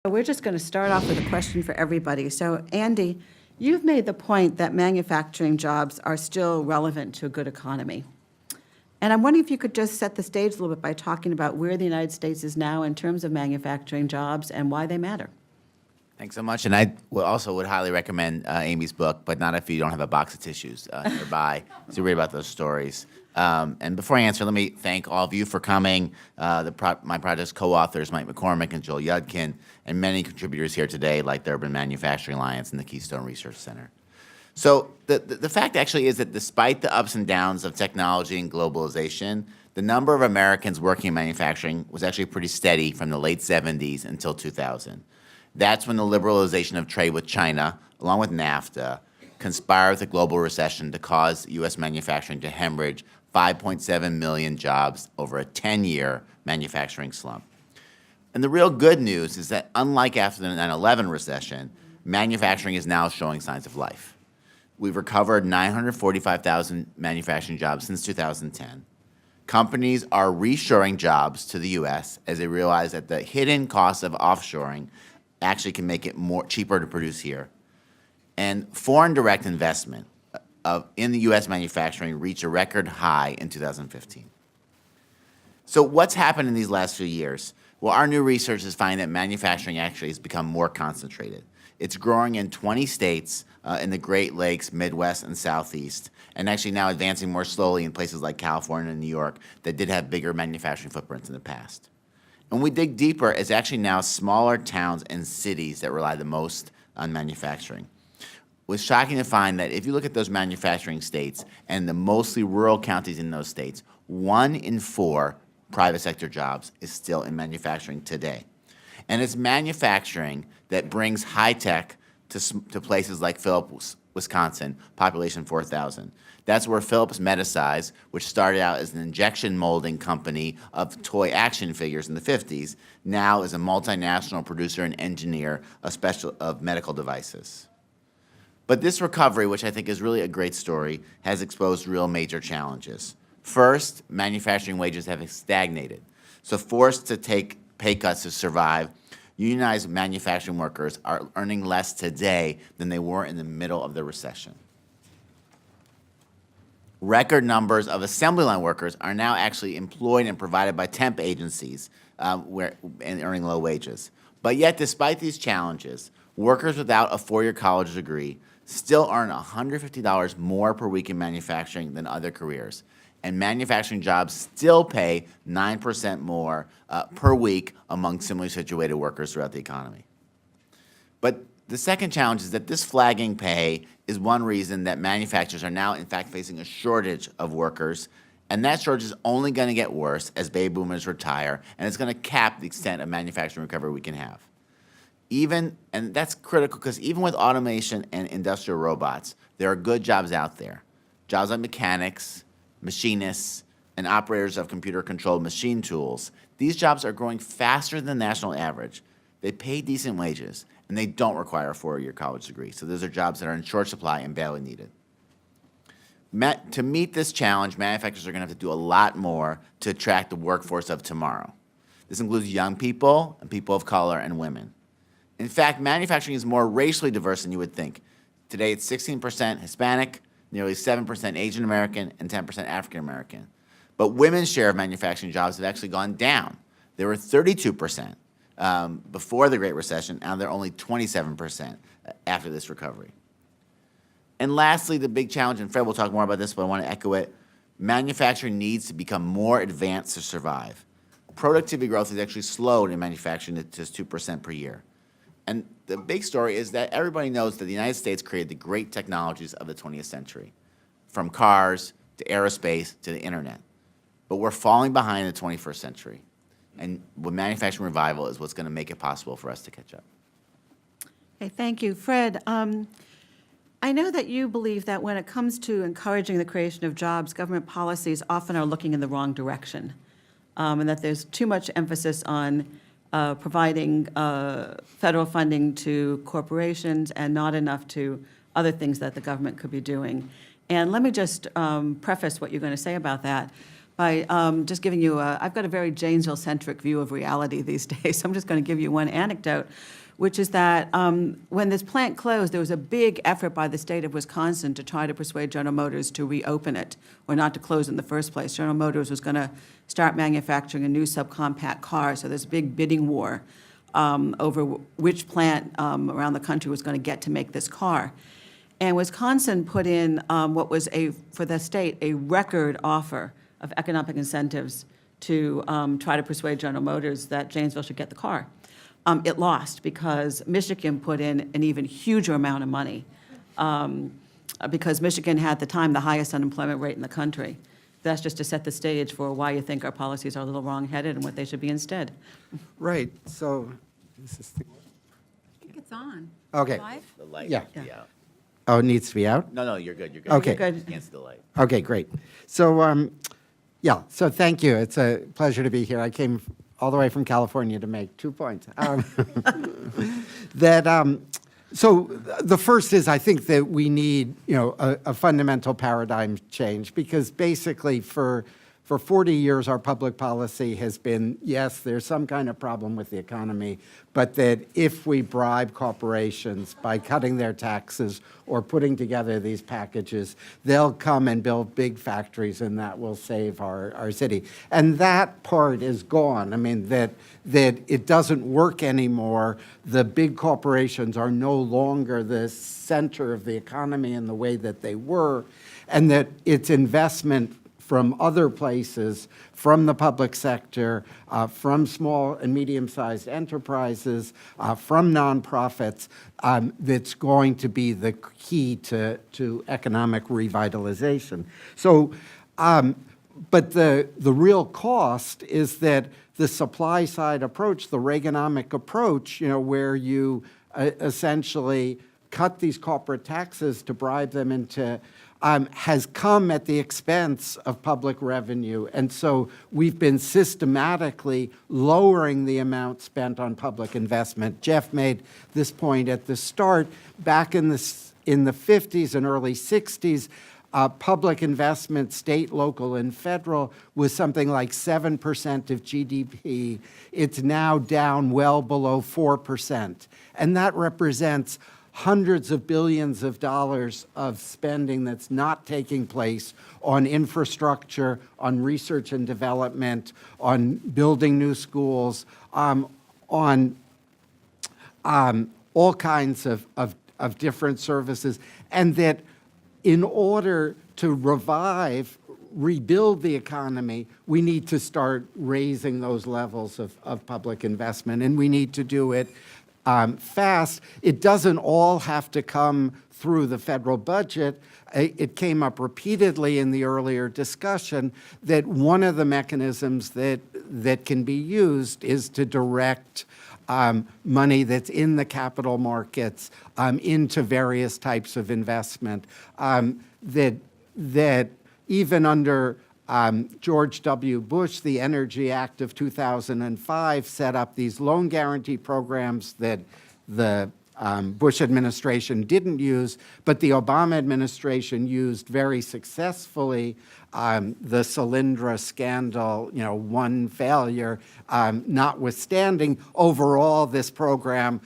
We're just going to start off with a question for everybody. So, Andy, you've made the point that manufacturing jobs are still relevant to a good economy. And I'm wondering if you could just set the stage a little bit by talking about where the United States is now in terms of manufacturing jobs and why they matter. Thanks so much. And I would highly recommend Amy's book, but not if you don't have a box of tissues nearby to read about those stories. And before I answer, let me thank all of you for coming. My project's co-authors, Mike McCormick and Joel Yudkin, and many contributors here today, like the Urban Manufacturing Alliance and the Keystone Research Center. So the fact actually is that despite the ups and downs of technology and globalization, the number of Americans working in manufacturing was actually pretty steady from the late 70s until 2000. That's when the liberalization of trade with China, along with NAFTA, conspired with the global recession to cause U.S. manufacturing to hemorrhage 5.7 million jobs over a 10-year manufacturing slump. And the real good news is that unlike after the 9/11 recession, manufacturing is now showing signs of life. We've recovered 945,000 manufacturing jobs since 2010. Companies are reshoring jobs to the U.S. as they realize that the hidden costs of offshoring actually can make it cheaper to produce here. And foreign direct investment in the U.S. manufacturing reached a record high in 2015. So what's happened in these last few years? Well, our new research is finding that manufacturing actually has become more concentrated. It's growing in 20 states in the Great Lakes, Midwest, and Southeast, and actually now advancing more slowly in places like California and New York that did have bigger manufacturing footprints in the past. And when we dig deeper, it's actually now smaller towns and cities that rely the most on manufacturing. It was shocking to find that if you look at those manufacturing states and the mostly rural counties in those states, 1 in 4 private sector jobs is still in manufacturing today. And it's manufacturing that brings high tech to places like Phillips, Wisconsin, population 4,000. That's where Phillips Medisize, which started out as an injection molding company of toy action figures in the 50s, now is a multinational producer and engineer of medical devices. But this recovery, which I think is really a great story, has exposed real major challenges. First, manufacturing wages have stagnated. So forced to take pay cuts to survive, unionized manufacturing workers are earning less today than they were in the middle of the recession. Record numbers of assembly line workers are now actually employed and provided by temp agencies and earning low wages. But yet, despite these challenges, workers without a 4-year college degree still earn $150 more per week in manufacturing than other careers. And manufacturing jobs still pay 9% more per week among similarly situated workers throughout the economy. But the second challenge is that this flagging pay is one reason that manufacturers are now, in fact, facing a shortage of workers, and that shortage is only going to get worse as baby boomers retire, and it's going to cap the extent of manufacturing recovery we can have. And that's critical because even with automation and industrial robots, there are good jobs out there. Jobs like mechanics, machinists, and operators of computer-controlled machine tools. These jobs are growing faster than the national average. They pay decent wages, and they don't require a 4-year college degree. So those are jobs that are in short supply and badly needed. To meet this challenge, manufacturers are going to have to do a lot more to attract the workforce of tomorrow. This includes young people and people of color and women. In fact, manufacturing is more racially diverse than you would think. Today, it's 16% Hispanic, nearly 7% Asian American, and 10% African American. But women's share of manufacturing jobs have actually gone down. They were 32% before the Great Recession, now they're only 27% after this recovery. And lastly, the big challenge, and Fred will talk more about this, but I want to echo it, manufacturing needs to become more advanced to survive. Productivity growth has actually slowed in manufacturing to just 2% per year. And the big story is that everybody knows that the United States created the great technologies of the 20th century, from cars to aerospace to the internet. But we're falling behind in the 21st century. And manufacturing revival is what's going to make it possible for us to catch up. Okay, thank you. Fred, I know that you believe that when it comes to encouraging the creation of jobs, government policies often are looking in the wrong direction, and that there's too much emphasis on providing federal funding to corporations and not enough to other things that the government could be doing. And let me just preface what you're going to say about that by just giving you I've got a very Janesville-centric view of reality these days. So I'm just going to give you one anecdote, which is that when this plant closed, there was a big effort by the state of Wisconsin to try to persuade General Motors to reopen it, or not to close in the first place. General Motors was going to start manufacturing a new subcompact car, so there's a big bidding war over which plant around the country was going to get to make this car. And Wisconsin put in what was, for the state, a record offer of economic incentives to try to persuade General Motors that Janesville should get the car. It lost because Michigan put in an even huger amount of money because Michigan had at the time the highest unemployment rate in the country. That's just to set the stage for why you think our policies are a little wrong-headed and what they should be instead. Right, so, this is, I think it's on. Okay. Live? The light Yeah. will be out. oh, it needs to be out? No, you're good, you're good. Okay. You're good. Against the light. Okay, great. So, yeah, so thank you. It's a pleasure to be here. I came all the way from California to make 2 points. So the first is I think that we need, a fundamental paradigm change because basically for 40 years our public policy has been, yes, there's some kind of problem with the economy, but that if we bribe corporations by cutting their taxes or putting together these packages, they'll come and build big factories and that will save our city. And that part is gone. I mean, that it doesn't work anymore. The big corporations are no longer the center of the economy in the way that they were, and that it's investment from other places, from the public sector, from small and medium-sized enterprises, from nonprofits, that's going to be the key to economic revitalization. So, but the real cost is that the supply-side approach, the Reaganomic approach, where you essentially cut these corporate taxes to bribe them into has come at the expense of public revenue. And so we've been systematically lowering the amount spent on public investment. Jeff made this point at the start. Back in the 50s and early 60s, public investment, state, local, and federal, was something like 7% of GDP. It's now down well below 4%. And that represents hundreds of billions of dollars of spending that's not taking place on infrastructure, on research and development, on building new schools, on all kinds of different services. And that in order to rebuild the economy, we need to start raising those levels of public investment, and we need to do it fast. It doesn't all have to come through the federal budget. It came up repeatedly in the earlier discussion that one of the mechanisms that can be used is to direct money that's in the capital markets into various types of investment. That even under George W. Bush, the Energy Act of 2005 set up these loan guarantee programs that the Bush administration didn't use, but the Obama administration used very successfully. The Solyndra scandal, one failure notwithstanding, overall this program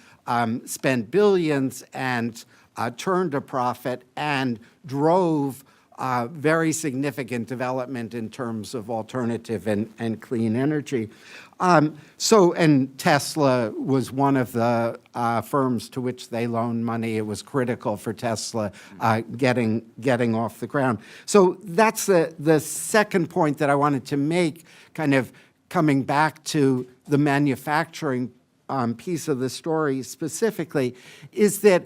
spent billions and turned a profit and drove very significant development in terms of alternative and clean energy. And Tesla was one of the firms to which they loaned money. It was critical for Tesla getting off the ground. So that's the second point that I wanted to make, kind of coming back to the manufacturing piece of the story specifically, is that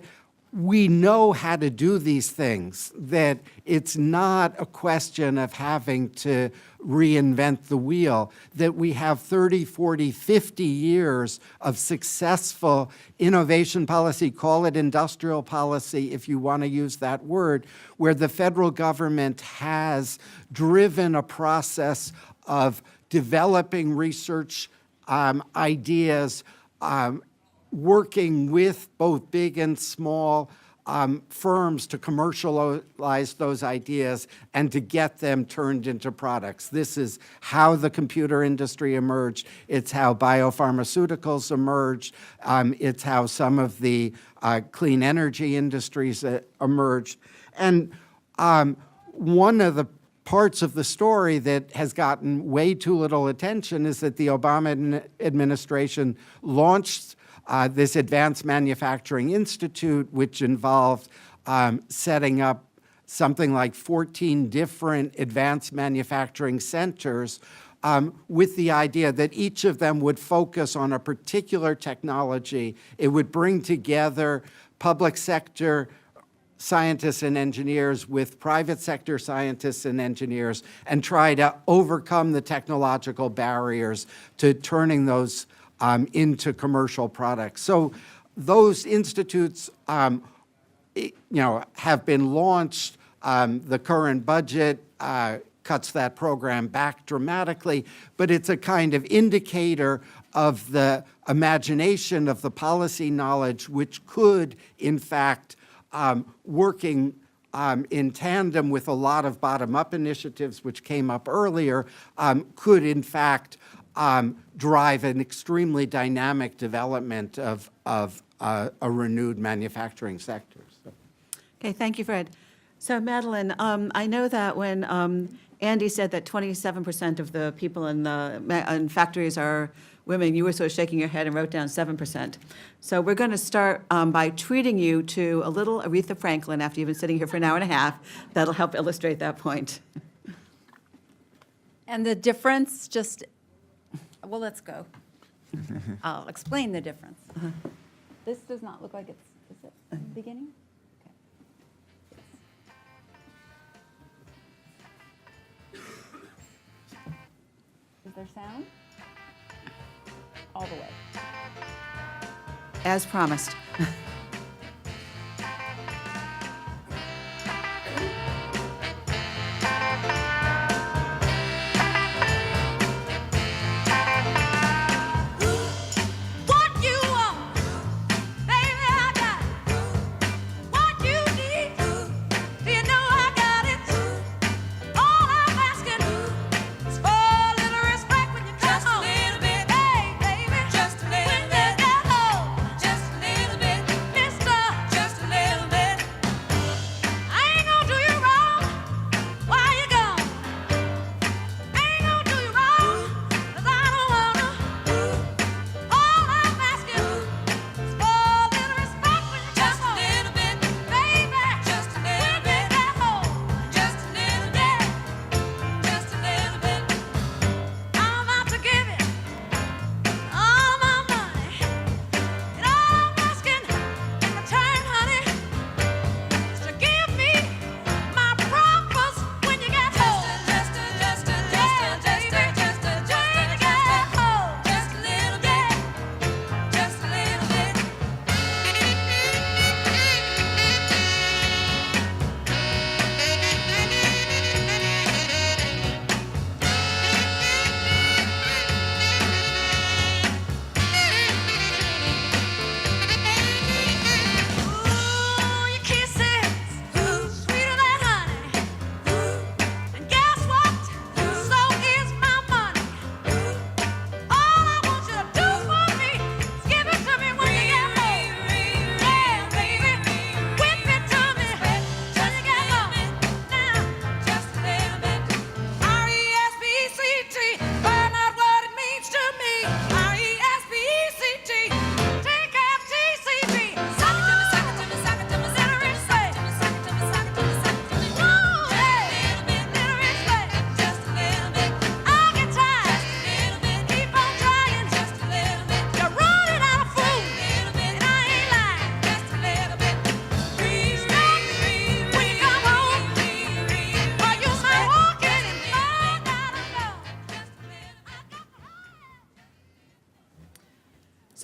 we know how to do these things, that it's not a question of having to reinvent the wheel, that we have 30, 40, 50 years of successful innovation policy, call it industrial policy if you want to use that word, where the federal government has driven a process of developing research ideas, working with both big and small firms to commercialize those ideas and to get them turned into products. This is how the computer industry emerged. It's how biopharmaceuticals emerged. It's how some of the clean energy industries emerged. And one of the parts of the story that has gotten way too little attention is that the Obama administration launched this Advanced Manufacturing Institute, which involved setting up something like 14 different advanced manufacturing centers with the idea that each of them would focus on a particular technology. It would bring together public sector scientists and engineers with private sector scientists and engineers and try to overcome the technological barriers to turning those into commercial products. So those institutes, have been launched. The current budget cuts that program back dramatically, but it's a kind of indicator of the imagination of the policy knowledge, which could, in fact, working in tandem with a lot of bottom-up initiatives, which came up earlier, could, in fact, drive an extremely dynamic development of a renewed manufacturing sector. So. Okay, thank you, Fred. So Madeline, I know that when Andy said that 27% of the people in factories are women, you were sort of shaking your head and wrote down 7%. So we're going to start by treating you to a little Aretha Franklin after you've been sitting here for an hour and a half. That'll help illustrate that point. And the difference just, well, let's go. I'll explain the difference. This does not look like it's, is it the beginning? Okay. Is there sound? All the way. As promised.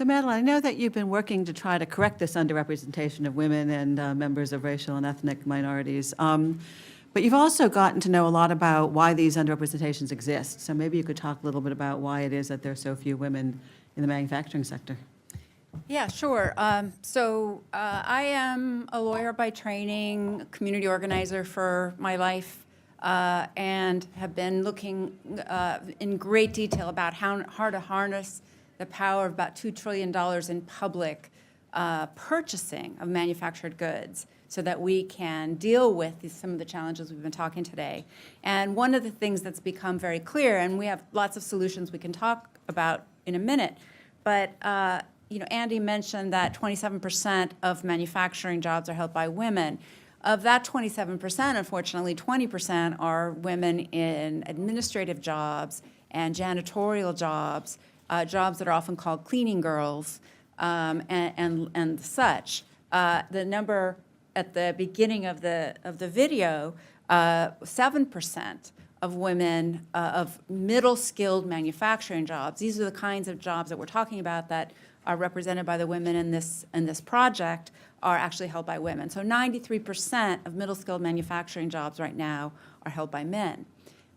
So Madeline, I know that you've been working to try to correct this underrepresentation of women and members of racial and ethnic minorities. But you've also gotten to know a lot about why these underrepresentations exist. So maybe you could talk a little bit about why it is that there are so few women in the manufacturing sector. Yeah, sure. I am a lawyer by training, community organizer for my life, and have been looking in great detail about how to harness the power of about $2 trillion in public purchasing of manufactured goods so that we can deal with some of the challenges we've been talking today. And one of the things that's become very clear, and we have lots of solutions we can talk about in a minute, but Andy mentioned that 27% of manufacturing jobs are held by women. Of that 27%, unfortunately, 20% are women in administrative jobs and janitorial jobs, jobs that are often called cleaning girls, and such. The number at the beginning of the video, 7% of women of middle-skilled manufacturing jobs. These are the kinds of jobs that we're talking about that are represented by the women in this project are actually held by women. So 93% of middle-skilled manufacturing jobs right now are held by men.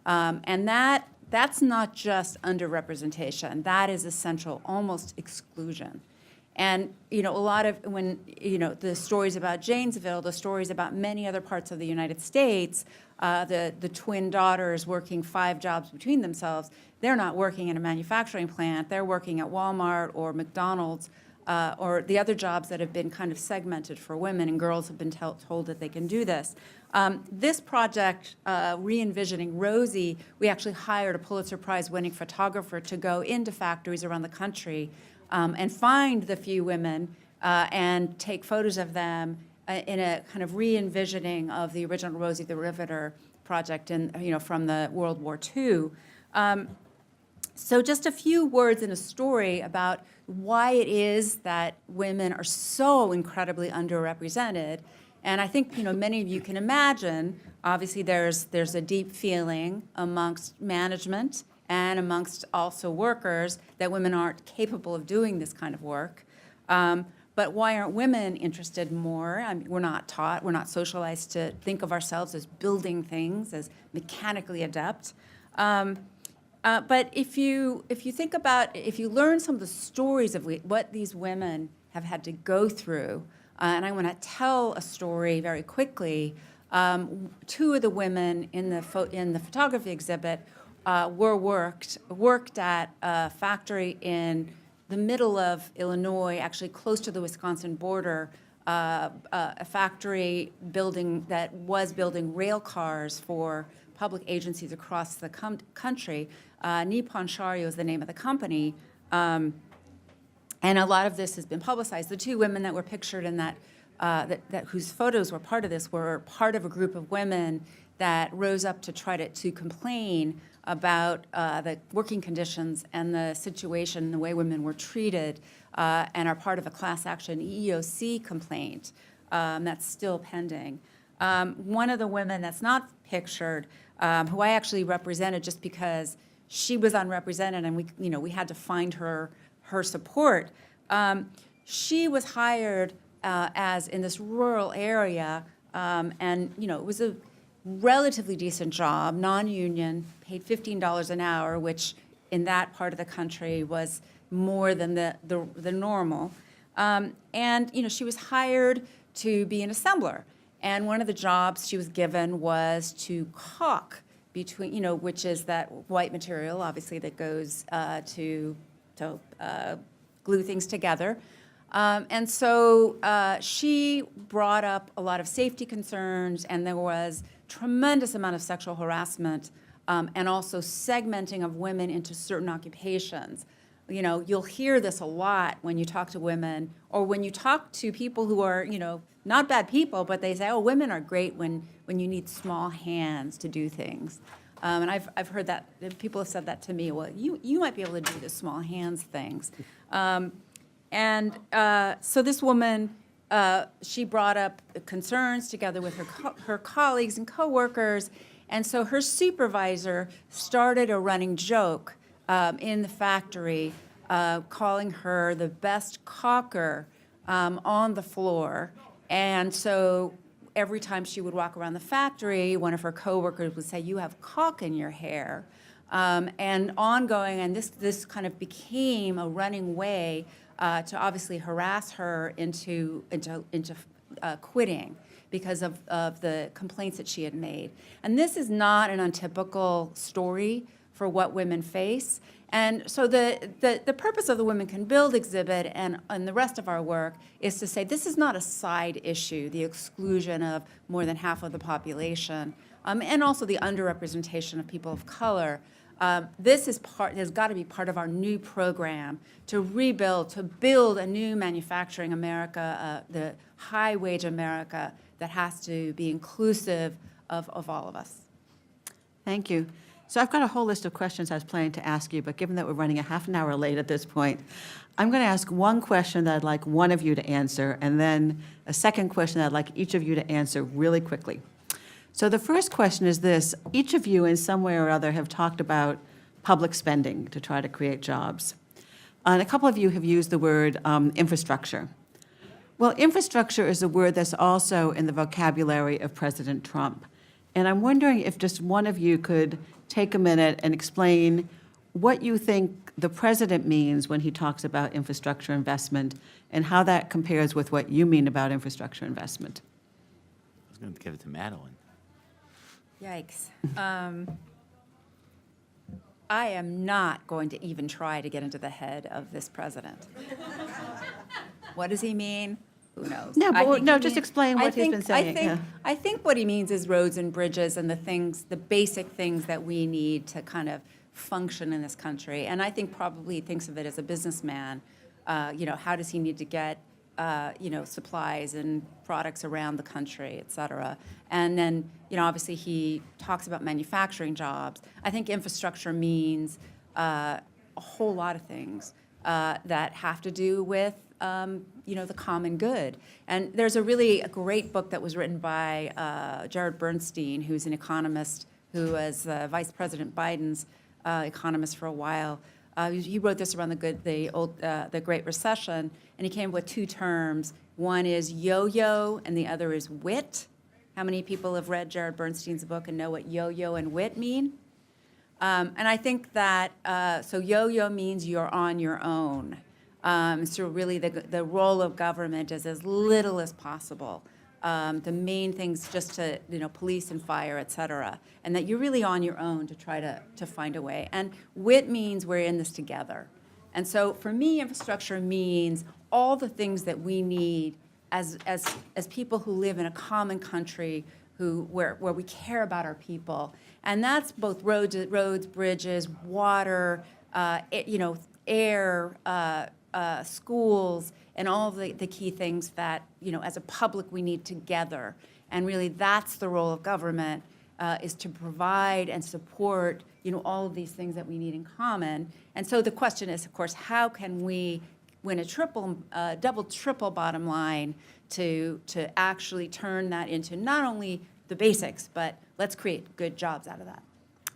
And that's not just underrepresentation. That is essential, almost exclusion. And, a lot of when, the stories about Janesville, the stories about many other parts of the United States, the twin daughters working 5 jobs between themselves, they're not working in a manufacturing plant. They're working at Walmart or McDonald's or the other jobs that have been kind of segmented for women, and girls have been told that they can do this. This project, Re-envisioning Rosie, we actually hired a Pulitzer Prize-winning photographer to go into factories around the country and find the few women and take photos of them in a kind of re-envisioning of the original Rosie the Riveter project from the World War II. So just a few words in a story about why it is that women are so incredibly underrepresented. And I think many of you can imagine, obviously there's a deep feeling amongst management and amongst also workers that women aren't capable of doing this kind of work. But why aren't women interested more? I mean, we're not taught, we're not socialized to think of ourselves as building things, as mechanically adept. But if you think about, if you learn some of the stories of what these women have had to go through, and I want to tell a story very quickly. 2 of the women in the photography exhibit worked at a factory in the middle of Illinois, actually close to the Wisconsin border, a factory building that was building rail cars for public agencies across the country. Nippon Sharyo is the name of the company. And a lot of this has been publicized. The 2 women that were pictured in that whose photos were part of this were part of a group of women that rose up to try to complain about the working conditions and the situation, the way women were treated, and are part of a class action EEOC complaint that's still pending. One of the women that's not pictured, who I actually represented just because she was unrepresented and we had to find her support. She was hired as in this rural area, and it was a relatively decent job, non-union, paid $15 an hour, which in that part of the country was more than the normal. And she was hired to be an assembler, and one of the jobs she was given was to caulk between, which is that white material, obviously, that goes to glue things together. And so she brought up a lot of safety concerns, and there was tremendous amount of sexual harassment and also segmenting of women into certain occupations. You'll hear this a lot when you talk to women or when you talk to people who are, not bad people, but they say, oh, women are great when you need small hands to do things. And I've heard that, people have said that to me, well, you might be able to do the small hands things. And so this woman, she brought up concerns together with her colleagues and coworkers, and so her supervisor started a running joke in the factory, calling her the best caulker on the floor. And so every time she would walk around the factory, one of her coworkers would say, "You have caulk in your hair." And ongoing, and this kind of became a running way to obviously harass her into quitting because of the complaints that she had made. And this is not an untypical story for what women face. And so the purpose of the Women Can Build exhibit and the rest of our work is to say this is not a side issue, the exclusion of more than half of the population, and also the underrepresentation of people of color. This has got to be part of our new program to rebuild, to build a new manufacturing America, the high-wage America that has to be inclusive of all of us. Thank you. So I've got a whole list of questions I was planning to ask you, but given that we're running a half an hour late at this point, I'm going to ask one question that I'd like one of you to answer, and then a second question that I'd like each of you to answer really quickly. So the first question is this. Each of you in some way or other have talked about public spending to try to create jobs. And a couple of you have used the word infrastructure. Well, infrastructure is a word that's also in the vocabulary of President Trump. And I'm wondering if just one of you could take a minute and explain what you think the president means when he talks about infrastructure investment and how that compares with what you mean about infrastructure investment. I was going to give it to Madeline. Yikes. I am not going to even try to get into the head of this president. What does he mean? Who knows? No, I but think no, he just means- explain what he's been saying, yeah. I think what he means is roads and bridges and the basic things that we need to kind of function in this country. And I think probably he thinks of it as a businessman. How does he need to get, supplies and products around the country, et cetera. And then, obviously he talks about manufacturing jobs. I think infrastructure means a whole lot of things that have to do with the common good. And there's a great book that was written by Jared Bernstein, who's an economist who was Vice President Biden's economist for a while. He wrote this around the Great Recession, and he came up with two terms. One is yo-yo, and the other is wit. How many people have read Jared Bernstein's book and know what yo-yo and wit mean? And I think that, so yo-yo means you're on your own. So really the role of government is as little as possible. The main things just to, police and fire, et cetera. And that you're really on your own to try to find a way. And wit means we're in this together. And so for me, infrastructure means all the things that we need as people who live in a common country where we care about our people. And that's both roads, bridges, water, air, schools, and all of the key things that, as a public we need together. And really that's the role of government, is to provide and support, all of these things that we need in common. And so the question is, of course, how can we win a double, triple bottom line to actually turn that into not only the basics, but let's create good jobs out of that.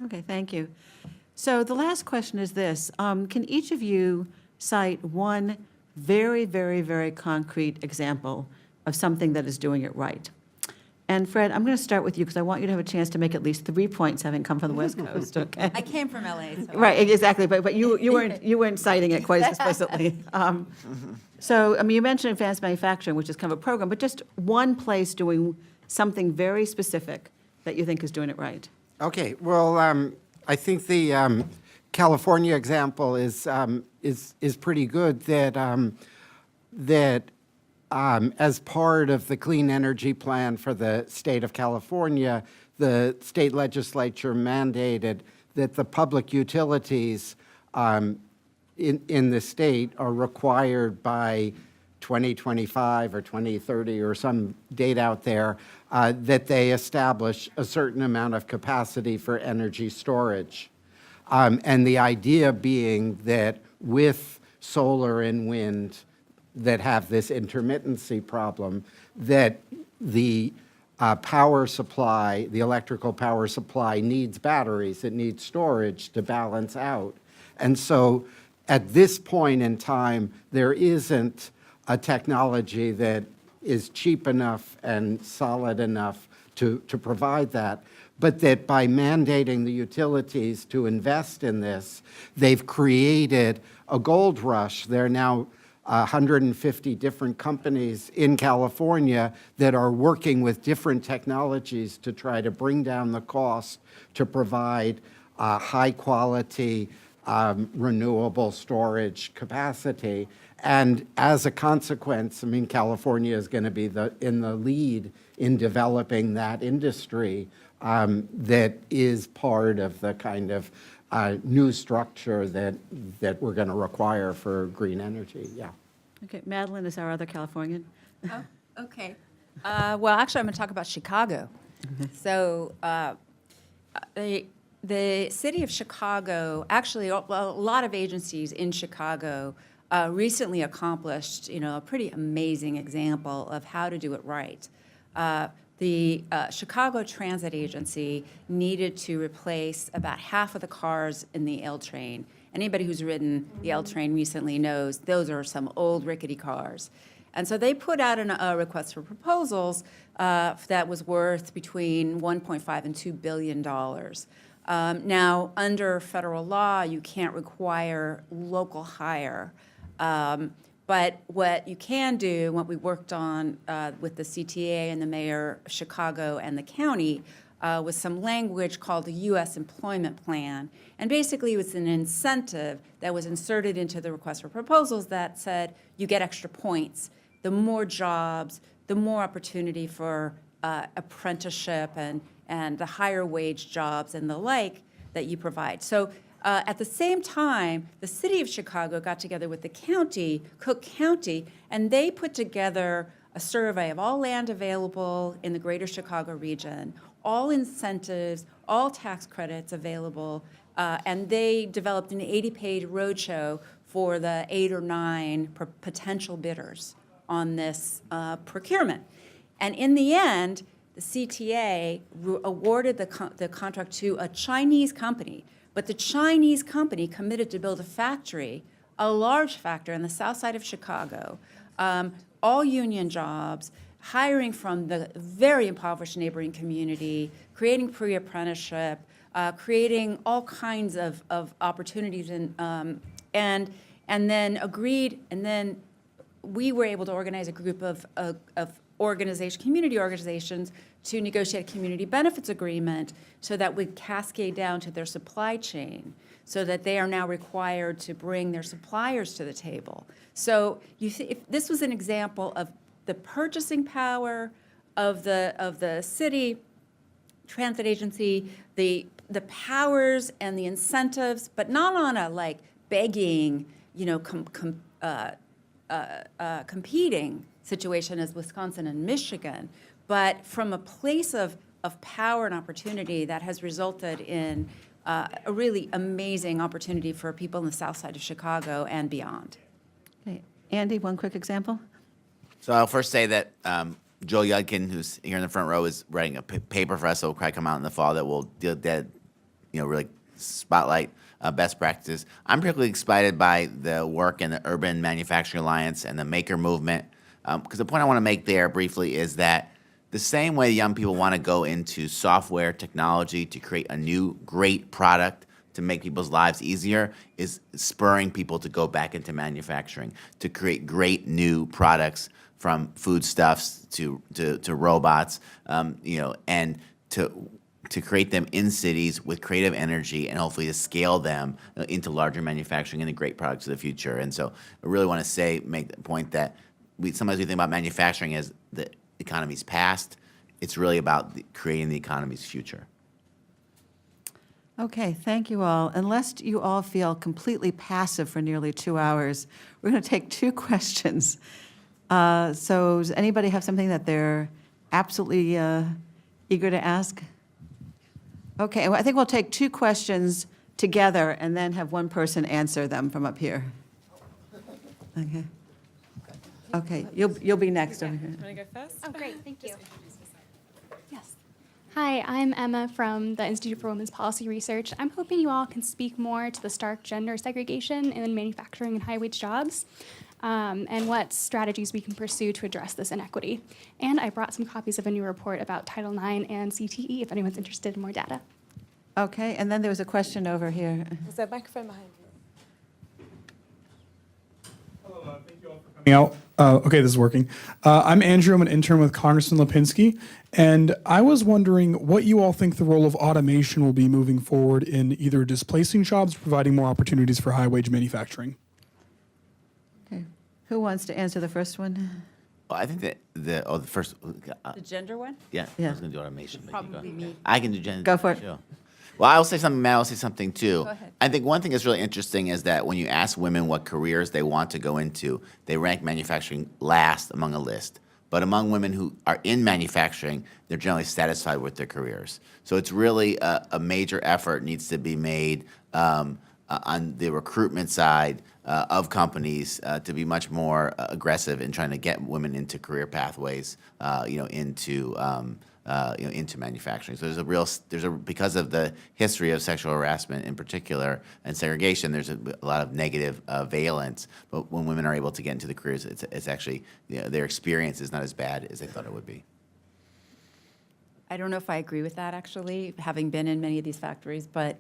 Okay, thank you. So the last question is this. Can each of you cite one very, very, very concrete example of something that is doing it right? And Fred, I'm going to start with you because I want you to have a chance to make at least 3 points having come from the West Coast, okay? I came from LA, so. Right, exactly, but you weren't citing it quite as explicitly. So, you mentioned advanced manufacturing, which is kind of a program, but just one place doing something very specific that you think is doing it right. Okay, well, I think the California example is pretty good. That as part of the clean energy plan for the state of California, the state legislature mandated that the public utilities in the state are required by 2025 or 2030 or some date out there that they establish a certain amount of capacity for energy storage. And the idea being that with solar and wind that have this intermittency problem, that the power supply, the electrical power supply needs batteries, it needs storage to balance out. And so at this point in time, there isn't a technology that is cheap enough and solid enough to provide that, but that by mandating the utilities to invest in this, they've created a gold rush. They're now 150 different companies in California that are working with different technologies to try to bring down the cost to provide high-quality renewable storage capacity. And as a consequence, I mean, California is going to be in the lead in developing that industry that is part of the kind of new structure that we're going to require for green energy. Yeah. Okay, Madeline is our other Californian. Oh, okay. Well, actually, I'm going to talk about Chicago. So the city of Chicago, actually, a lot of agencies in Chicago recently accomplished, a pretty amazing example of how to do it right. The Chicago Transit Agency needed to replace about half of the cars in the L train. Anybody who's ridden the L train recently knows those are some old rickety cars. And so they put out a request for proposals that was worth between $1.5 and $2 billion. Now, under federal law, you can't require local hire. But what you can do, what we worked on with the CTA and the mayor of Chicago and the county, was some language called the U.S. Employment Plan. And basically, it was an incentive that was inserted into the request for proposals that said you get extra points. The more jobs, the more opportunity for apprenticeship and the higher wage jobs and the like that you provide. So at the same time, the city of Chicago got together with the county, Cook County, and they put together a survey of all land available in the greater Chicago region, all incentives, all tax credits available, and they developed an 80-page roadshow for the 8 or 9 potential bidders on this procurement. And in the end, the CTA awarded the contract to a Chinese company, but the Chinese company committed to build a factory, a large factory on the south side of Chicago, all union jobs, hiring from the very impoverished neighboring community, creating pre-apprenticeship, creating all kinds of opportunities, and then agreed, and then we were able to organize a group of community organizations to negotiate a community benefits agreement so that would cascade down to their supply chain, so that they are now required to bring their suppliers to the table. So if this was an example of the purchasing power of the city transit agency, the powers and the incentives, but not on a begging, competing situation as Wisconsin and Michigan, but from a place of power and opportunity that has resulted in a really amazing opportunity for people in the south side of Chicago and beyond. Okay, Andy, one quick example? So I'll first say that Joel Yudkin, who's here in the front row, is writing a paper for us that will probably come out in the fall that will really spotlight best practices. I'm particularly excited by the work in the Urban Manufacturing Alliance and the Maker Movement, because the point I want to make there briefly is that the same way young people want to go into software technology to create a new great product to make people's lives easier is spurring people to go back into manufacturing, to create great new products from foodstuffs to robots, and to create them in cities with creative energy and hopefully to scale them into larger manufacturing and the great products of the future. And so I really want to make the point that sometimes we think about manufacturing as the economy's past. It's really about creating the economy's future. Okay, thank you all. Unless you all feel completely passive for nearly 2 hours, we're going to take 2 questions. So does anybody have something that they're absolutely eager to ask? Okay, well, I think we'll take 2 questions together and then have one person answer them from up here. Okay. Okay, you'll be next over here. Want to go first? Oh, great, thank you. Yes. Hi, I'm Emma from the Institute for Women's Policy Research. I'm hoping you all can speak more to the stark gender segregation in manufacturing and high-wage jobs, and what strategies we can pursue to address this inequity. And I brought some copies of a new report about Title IX and CTE if anyone's interested in more data. Okay, and then there was a question over here. Is there a microphone behind you? Hello, thank you all for Out. Okay, this is working. I'm Andrew. I'm an intern with Congressman Lipinski, and I was wondering what you all think the role of automation will be moving forward in either displacing jobs or providing more opportunities for high-wage manufacturing. Okay. Who wants to answer the first one? Well, I think that the first, The gender one? yeah, I Yeah. was going to do automation. but you go. Probably me. I can do gender. Go for it. too. Well, I'll say something, Matt, I'll say something too. Go ahead. I think one thing that's really interesting is that when you ask women what careers they want to go into, they rank manufacturing last among a list. But among women who are in manufacturing, they're generally satisfied with their careers. So it's really a major effort needs to be made on the recruitment side of companies to be much more aggressive in trying to get women into career pathways, into manufacturing. So because of the history of sexual harassment in particular and segregation, there's a lot of negative valence. But when women are able to get into the careers, it's actually, their experience is not as bad as they thought it would be. I don't know if I agree with that, actually, having been in many of these factories, but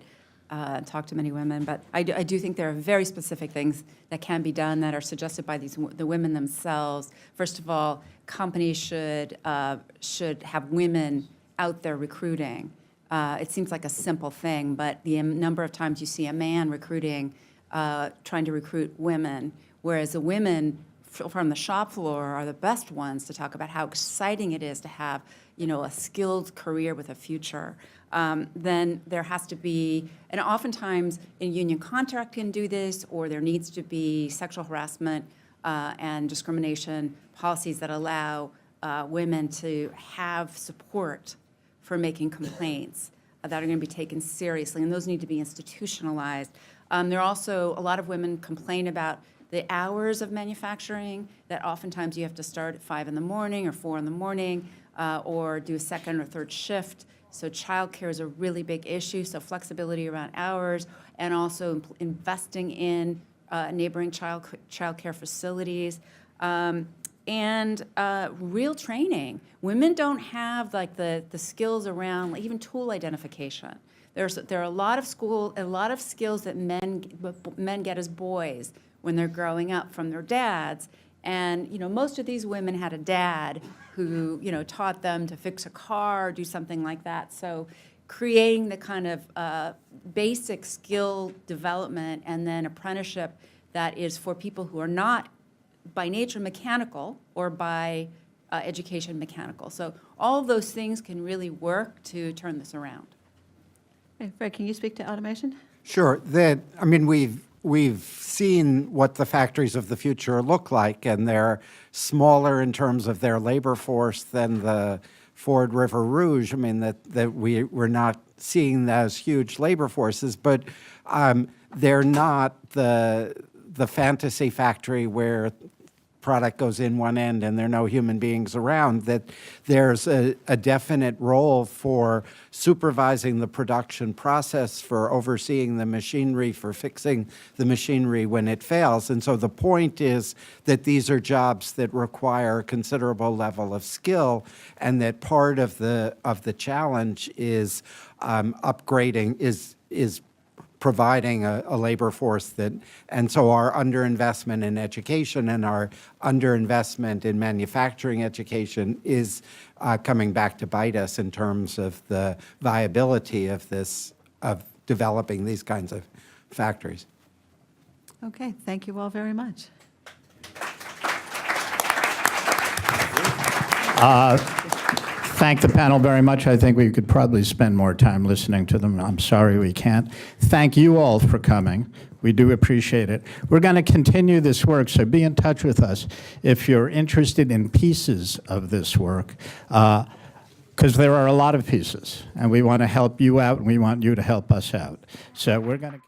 talked to many women. But I do think there are very specific things that can be done that are suggested by the women themselves. First of all, companies should have women out there recruiting. It seems like a simple thing, but the number of times you see a man recruiting, trying to recruit women, whereas the women from the shop floor are the best ones to talk about how exciting it is to have, a skilled career with a future. Then there has to be, and oftentimes a union contract can do this, or there needs to be sexual harassment and discrimination policies that allow women to have support for making complaints that are going to be taken seriously, and those need to be institutionalized. There are also, a lot of women complain about the hours of manufacturing, that oftentimes you have to start at 5 in the morning or 4 in the morning, or do a second or third shift. So childcare is a really big issue, so flexibility around hours, and also investing in neighboring childcare facilities, and real training. Women don't have like the skills around like, even tool identification. There are a lot of skills that men get as boys when they're growing up from their dads. And most of these women had a dad who taught them to fix a car, do something like that. So creating the kind of basic skill development and then apprenticeship that is for people who are not by nature mechanical or by education mechanical. So all of those things can really work to turn this around. Okay, Fred, can you speak to automation? Sure. We've seen what the factories of the future look like, and they're smaller in terms of their labor force than the Ford River Rouge. I mean, that we're not seeing those huge labor forces, but they're not the fantasy factory where product goes in one end and there are no human beings around, that there's a definite role for supervising the production process, for overseeing the machinery, for fixing the machinery when it fails. And so the point is that these are jobs that require a considerable level of skill, and that part of the challenge is upgrading, is providing a labor force and so our underinvestment in education and our underinvestment in manufacturing education is coming back to bite us in terms of the viability of developing these kinds of factories. Okay, thank you all very much. Thank the panel very much. I think we could probably spend more time listening to them. I'm sorry we can't. Thank you all for coming. We do appreciate it. We're going to continue this work, so be in touch with us if you're interested in pieces of this work, because there are a lot of pieces, and we want to help you out, and we want you to help us out. So we're going to